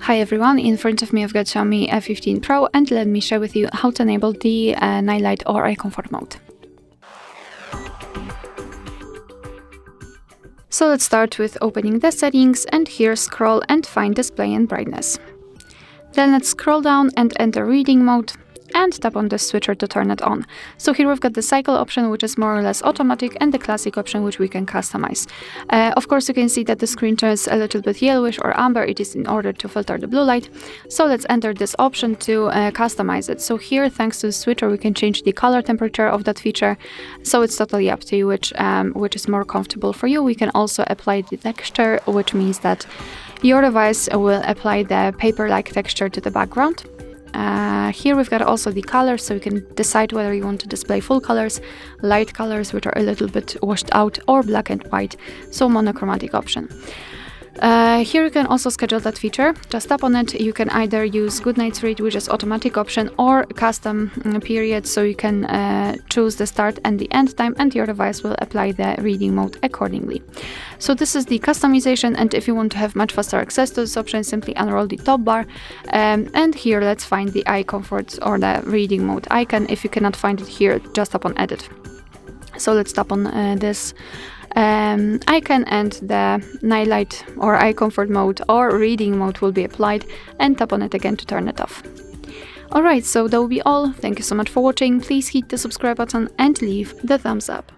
Hi everyone, in front of me I've got Xiaomi F15 Pro and let me share with you how to enable the night light or eye comfort mode. So let's start with opening the settings and here scroll and find display and brightness. Then let's scroll down and enter reading mode and tap on the switcher to turn it on. So here we've got the cycle option, which is more or less automatic, and the classic option, which we can customize. Of course, you can see that the screen turns a little bit yellowish or amber. It is in order to filter the blue light. So let's enter this option to customize it. So here, thanks to the switcher, we can change the color temperature of that feature. So it's totally up to you which is more comfortable for you. We can also apply the texture, which means that your device will apply the paper-like texture to the background. Here we've got also the colors, so you can decide whether you want to display full colors, light colors which are a little bit washed out, or black and white, so monochromatic option. Here you can also schedule that feature. Just tap on it. You can either use good night's read, which is automatic option, or custom period, so you can choose the start and the end time, and your device will apply the reading mode accordingly. So this is the customization, and if you want to have much faster access to this option, simply unroll the top bar, and here let's find the eye comfort or the reading mode icon. If you cannot find it here, just tap on edit. So let's tap on this icon and the night light or eye comfort mode or reading mode will be applied, and tap on it again to turn it off. Alright, so that will be all. Thank you so much for watching. Please hit the subscribe button and leave the thumbs up.